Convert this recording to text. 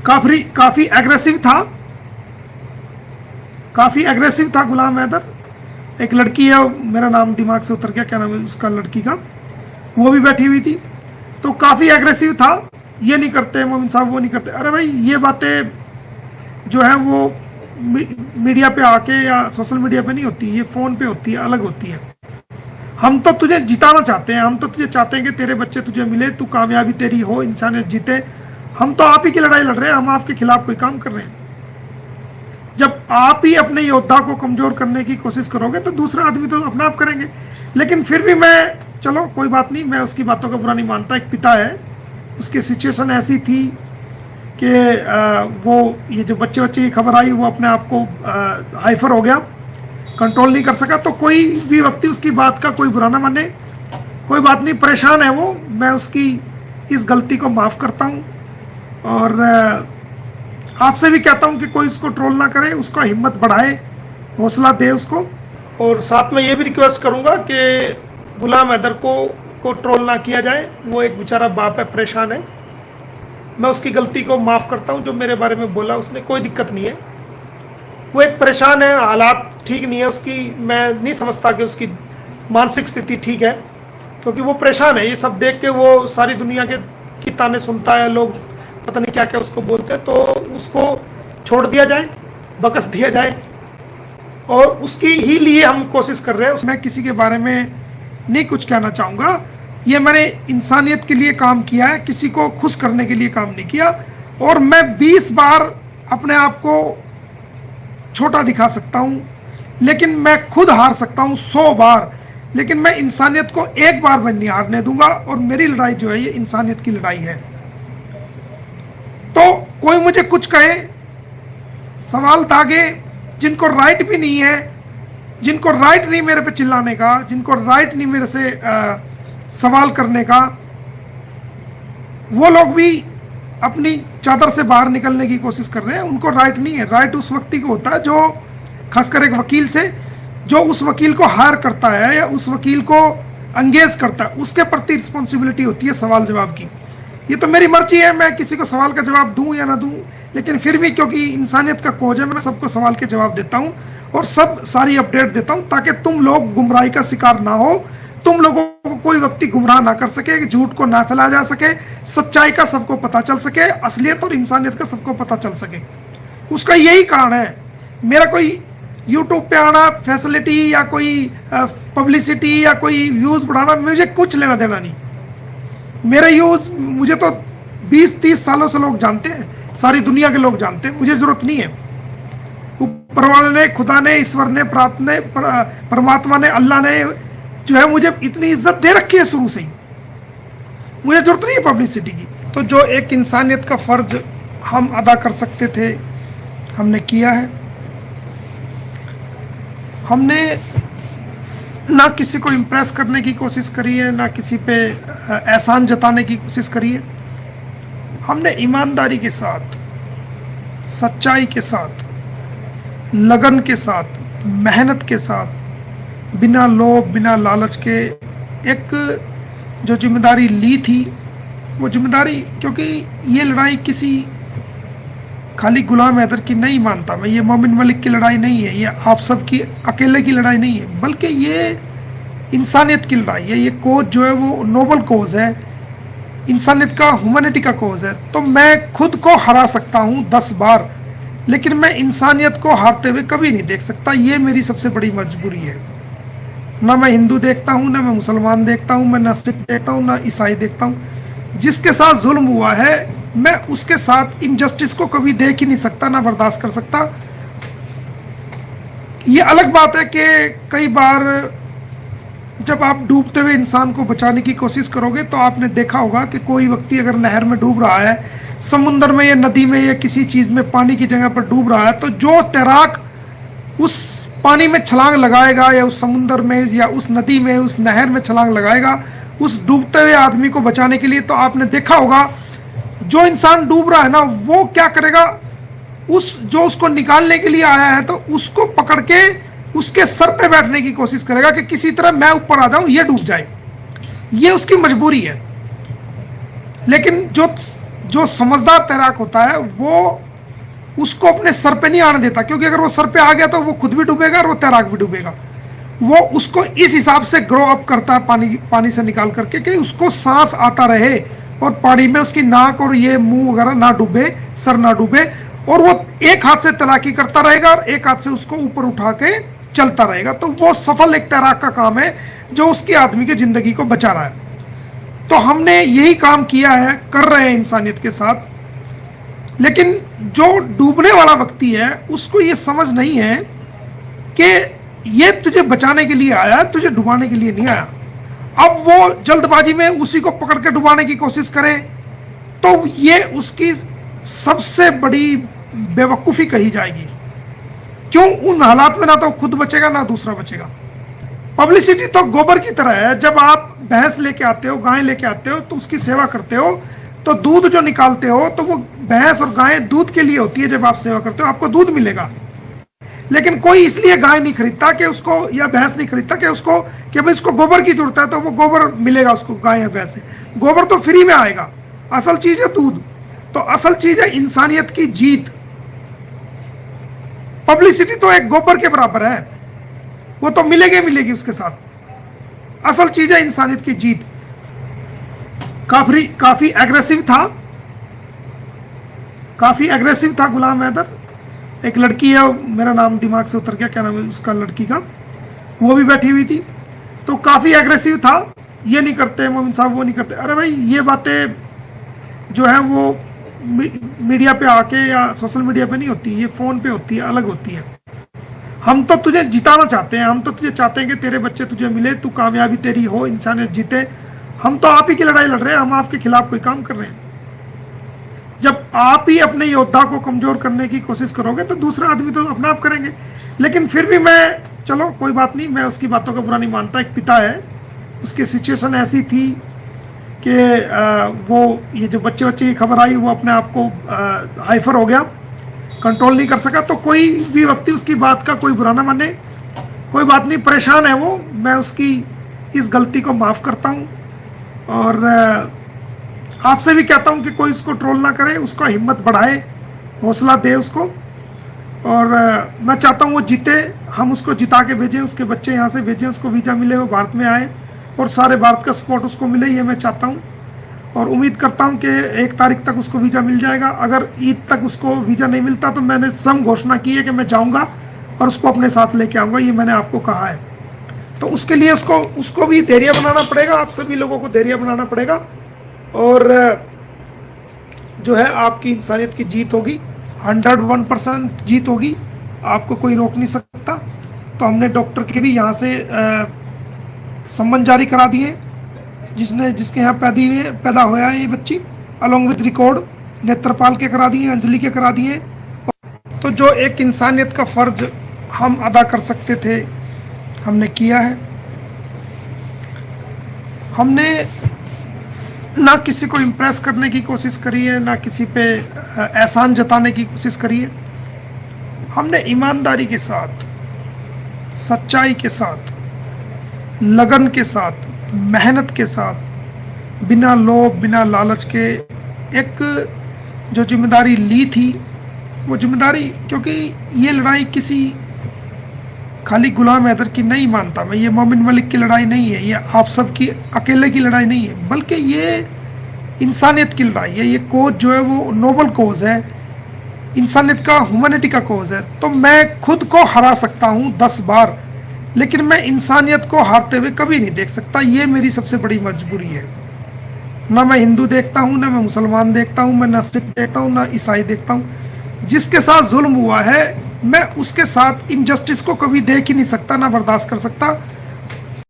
काफी एग्रेसिव था गुलाम हैदर। एक लड़की है, मेरा नाम दिमाग से उतर गया, क्या नाम है उसका लड़की का, वो भी बैठी हुई थी, तो काफी एग्रेसिव था। ये नहीं करते मोमिन साहब, वो नहीं करते। अरे भाई, ये बातें जो है वो मीडिया पे आके या सोशल मीडिया पे नहीं होती, ये फोन पे होती है, अलग होती है। हम तो तुझे जिताना चाहते हैं, हम तो तुझे चाहते हैं कि तेरे बच्चे तुझे मिले, तू कामयाबी तेरी हो, इंसानियत जीते। हम तो आप ही की लड़ाई लड़ रहे हैं, हम आपके खिलाफ कोई काम कर रहे हैं। जब आप ही अपने योद्धा को कमजोर करने की कोशिश करोगे तो दूसरा आदमी तो अपना आप करेंगे। लेकिन फिर भी मैं, चलो कोई बात नहीं, मैं उसकी बातों का बुरा नहीं मानता। एक पिता है, उसकी सिचुएशन ऐसी थी कि वो ये जो बच्चे की खबर आई, वो अपने आप को हाइफर हो गया, कंट्रोल नहीं कर सका। तो कोई भी व्यक्ति उसकी बात का कोई बुरा ना माने, कोई बात नहीं, परेशान है वो, मैं उसकी इस गलती को माफ करता हूँ। और आपसे भी कहता हूं कि कोई उसको ट्रोल ना करे, उसका हिम्मत बढ़ाए, हौसला दे उसको। और साथ में ये भी रिक्वेस्ट करूंगा कि गुलाम हैदर को ट्रोल ना किया जाए। वो एक बेचारा बाप है, परेशान है। मैं उसकी गलती को माफ करता हूं, जो मेरे बारे में बोला उसने, कोई दिक्कत नहीं है। वो एक परेशान है, हालात ठीक नहीं है उसकी। मैं नहीं समझता कि उसकी मानसिक स्थिति ठीक है, क्योंकि वो परेशान है। ये सब देख के वो सारी दुनिया की ताने सुनता है, लोग पता नहीं क्या क्या उसको बोलते हैं। तो उसको छोड़ दिया जाए, बकस दिया जाए, और उसकी ही लिए हम कोशिश कर रहे हैं। मैं किसी के बारे में नहीं कुछ कहना चाहूंगा। ये मैंने इंसानियत के लिए काम किया है, किसी को खुश करने के लिए काम नहीं किया। और मैं 20 बार अपने आप को छोटा दिखा सकता हूं, लेकिन मैं खुद हार सकता हूं 100 बार, लेकिन मैं इंसानियत को एक बार मैं नहीं हारने दूंगा। और मेरी लड़ाई जो है, ये इंसानियत की लड़ाई है। तो कोई मुझे कुछ कहे, सवाल दागे, जिनको राइट भी नहीं है, जिनको राइट नहीं मेरे पे चिल्लाने का, जिनको राइट नहीं मेरे से सवाल करने का, वो लोग भी अपनी चादर से बाहर निकलने की कोशिश कर रहे हैं। उनको राइट नहीं है। राइट उस व्यक्ति को होता है जो, खासकर एक वकील से, जो उस वकील को हायर करता है या उस वकील को एंगेज करता है, उसके प्रति रिस्पॉन्सिबिलिटी होती है सवाल जवाब की। ये तो मेरी मर्जी है, मैं किसी को सवाल का जवाब दूं या ना दूं, लेकिन फिर भी क्योंकि इंसानियत का कोज है, मैं सबको सवाल के जवाब देता हूं और सारी अपडेट देता हूं, ताकि तुम लोग गुमराही का शिकार ना हो, तुम लोगों को कोई व्यक्ति गुमराह ना कर सके, झूठ को ना फैलाया जा सके, सच्चाई का सबको पता चल सके, असलियत और इंसानियत का सबको पता चल सके। उसका यही कारण है। मेरा कोई यूट्यूब पे आना, फैसिलिटी या कोई पब्लिसिटी या कोई व्यूज बढ़ाना, मुझे कुछ लेना देना नहीं। मेरे यूज, मुझे तो 20-30 सालों से लोग जानते हैं, सारी दुनिया के लोग जानते हैं, मुझे जरूरत नहीं है। ऊपर वाले ने, खुदा ने, ईश्वर ने, परमात्मा ने, अल्लाह ने जो है मुझे इतनी इज्जत दे रखी है शुरू से ही, मुझे जरूरत नहीं है पब्लिसिटी की। तो जो एक इंसानियत का फर्ज हम अदा कर सकते थे, हमने किया है। हमने ना किसी को इम्प्रेस करने की कोशिश करी है, ना किसी पे एहसान जताने की कोशिश करी है। हमने ईमानदारी के साथ, सच्चाई के साथ, लगन के साथ, मेहनत के साथ, बिना लोभ, बिना लालच के एक जो जिम्मेदारी ली थी, वो जिम्मेदारी, क्योंकि ये लड़ाई किसी खाली गुलाम हैदर की नहीं मानता मैं, ये मोमिन मलिक की लड़ाई नहीं है, ये आप सब की अकेले की लड़ाई नहीं है, बल्कि ये इंसानियत की लड़ाई है। ये कोज जो है वो नोबल कोज है, इंसानियत का, ह्यूमैनिटी का कोज है। तो मैं खुद को हरा सकता हूँ 10 बार, लेकिन मैं इंसानियत को हारते हुए कभी नहीं देख सकता। ये मेरी सबसे बड़ी मजबूरी है। ना मैं हिंदू देखता हूँ, ना मैं मुसलमान देखता हूँ, मैं ना सिख देखता हूँ, ना ईसाई देखता हूँ। जिसके साथ जुल्म हुआ है, मैं उसके साथ इनजस्टिस को कभी देख ही नहीं सकता, ना बर्दाश्त कर सकता। ये अलग बात है कि कई बार जब आप डूबते हुए इंसान को बचाने की कोशिश करोगे, तो आपने देखा होगा कि कोई व्यक्ति अगर नहर में डूब रहा है, समुद्र में या नदी में या किसी चीज में पानी की जगह पर डूब रहा है, तो जो तैराक उस पानी में छलांग लगाएगा या उस समुद्र में या उस नदी में, उस नहर में छलांग लगाएगा उस डूबते हुए आदमी को बचाने के लिए, तो आपने देखा होगा जो इंसान डूब रहा है ना, वो क्या करेगा, जो उसको निकालने के लिए आया है, तो उसको पकड़ के उसके सर पे बैठने की कोशिश करेगा कि किसी तरह मैं ऊपर आ जाऊं, ये डूब जाए। ये उसकी मजबूरी है। लेकिन जो समझदार तैराक होता है वो उसको अपने सर पे नहीं आने देता, क्योंकि अगर वो सर पे आ गया तो वो खुद भी डूबेगा और वो तैराक भी डूबेगा। वो उसको इस हिसाब से ग्रो अप करता है पानी से निकाल करके कि उसको सांस आता रहे और पानी में उसकी नाक और ये मुंह वगैरह ना डूबे, सर ना डूबे, और वो एक हाथ से तैराकी करता रहेगा और एक हाथ से उसको ऊपर उठा के चलता रहेगा। तो वो सफल एक तैराक का काम है जो उसकी आदमी की जिंदगी को बचा रहा है। तो हमने यही काम किया है, कर रहे हैं इंसानियत के साथ। लेकिन जो डूबने वाला व्यक्ति है उसको ये समझ नहीं है कि ये तुझे बचाने के लिए आया, तुझे डुबाने के लिए नहीं आया। अब वो जल्दबाजी में उसी को पकड़ के डुबाने की कोशिश करे तो ये उसकी सबसे बड़ी बेवकूफी कही जाएगी। क्यों? उन हालात में ना तो खुद बचेगा ना दूसरा बचेगा। पब्लिसिटी तो गोबर की तरह है। जब आप भैंस लेके आते हो, गाय लेके आते हो तो उसकी सेवा करते हो, तो दूध जो निकालते हो तो वो भैंस और गाय दूध के लिए होती है। जब आप सेवा करते हो आपको दूध मिलेगा। लेकिन कोई इसलिए गाय नहीं खरीदता कि उसको, या भैंस नहीं खरीदता कि उसको, कि भाई इसको गोबर की जरूरत है तो वो गोबर मिलेगा उसको, गाय या भैंस से। गोबर तो फ्री में आएगा। असल चीज है दूध। तो असल चीज है इंसानियत की जीत। पब्लिसिटी तो एक गोबर के बराबर है, वो तो मिलेगी उसके साथ। असल चीज है इंसानियत की जीत। काफी एग्रेसिव था गुलाम हैदर। एक लड़की है, मेरा नाम दिमाग से उतर गया, क्या नाम है उसका लड़की का, वो भी बैठी हुई थी। तो काफी एग्रेसिव था, ये नहीं करते मोमिन साहब, वो नहीं करते। अरे भाई ये बातें जो है वो मीडिया पे आके या सोशल मीडिया पे नहीं होती, ये फोन पे होती है, अलग होती है। हम तो तुझे जिताना चाहते हैं, हम तो तुझे चाहते हैं कि तेरे बच्चे तुझे मिले, तू कामयाबी तेरी हो, इंसानियत जीते। हम तो आप ही की लड़ाई लड़ रहे हैं, हम आपके खिलाफ कोई काम कर रहे हैं। जब आप ही अपने योद्धा को कमजोर करने की कोशिश करोगे तो दूसरा आदमी तो अपना आप करेंगे। लेकिन फिर भी मैं, चलो कोई बात नहीं, मैं उसकी बातों का बुरा नहीं मानता। एक पिता है, उसकी सिचुएशन ऐसी थी कि वो ये जो बच्चे की खबर आई वो अपने आप को हाइफर हो गया, कंट्रोल नहीं कर सका। तो कोई भी व्यक्ति उसकी बात का कोई बुरा ना माने, कोई बात नहीं, परेशान है वो, मैं उसकी इस गलती को माफ करता हूँ। और आपसे भी कहता हूं कि कोई उसको ट्रोल ना करे, उसका हिम्मत बढ़ाए, हौसला दे उसको। और मैं चाहता हूं वो जीते, हम उसको जिता के भेजें, उसके बच्चे यहां से भेजें, उसको वीजा मिले, वो भारत में आए और सारे भारत का सपोर्ट उसको मिले, ये मैं चाहता हूं। और उम्मीद करता हूं कि 1 तारीख तक उसको वीजा मिल जाएगा। अगर ईद तक उसको वीजा नहीं मिलता तो मैंने स्वयं घोषणा की है कि मैं जाऊंगा और उसको अपने साथ लेके आऊंगा, ये मैंने आपको कहा है। तो उसके लिए उसको भी धैर्य बनाना पड़ेगा, आप सभी लोगों को धैर्य बनाना पड़ेगा। और जो है आपकी इंसानियत की जीत होगी, 101% जीत होगी, आपको कोई रोक नहीं सकता। तो हमने डॉक्टर के भी यहाँ से सम्मन जारी करा दिए, जिसके यहाँ पैदा होया है ये बच्ची, अलॉन्ग विद रिकॉर्ड। नेत्रपाल के करा दिए, अंजलि के करा दिए। तो जो एक इंसानियत का फर्ज हम अदा कर सकते थे हमने किया है। हमने ना किसी को इम्प्रेस करने की कोशिश करी है, ना किसी पे एहसान जताने की कोशिश करी है। हमने ईमानदारी के साथ, सच्चाई के साथ, लगन के साथ, मेहनत के साथ, बिना लोभ बिना लालच के एक जो जिम्मेदारी ली थी, वो जिम्मेदारी, क्योंकि ये लड़ाई किसी खाली गुलाम हैदर की नहीं मानता मैं, ये मोमिन मलिक की लड़ाई नहीं है, ये आप सब की अकेले की लड़ाई नहीं है, बल्कि ये इंसानियत की लड़ाई है। ये कोज जो है वो नोबल कोज है, इंसानियत का, ह्यूमैनिटी का कोज है। तो मैं खुद को हरा सकता हूँ 10 बार, लेकिन मैं इंसानियत को हारते हुए कभी नहीं देख सकता। ये मेरी सबसे बड़ी मजबूरी है। ना मैं हिंदू देखता हूँ, ना मैं मुसलमान देखता हूँ, मैं ना सिख देखता हूँ, ना ईसाई देखता हूँ। जिसके साथ जुल्म हुआ है मैं उसके साथ इनजस्टिस को कभी देख ही नहीं सकता, ना बर्दाश्त कर सकता।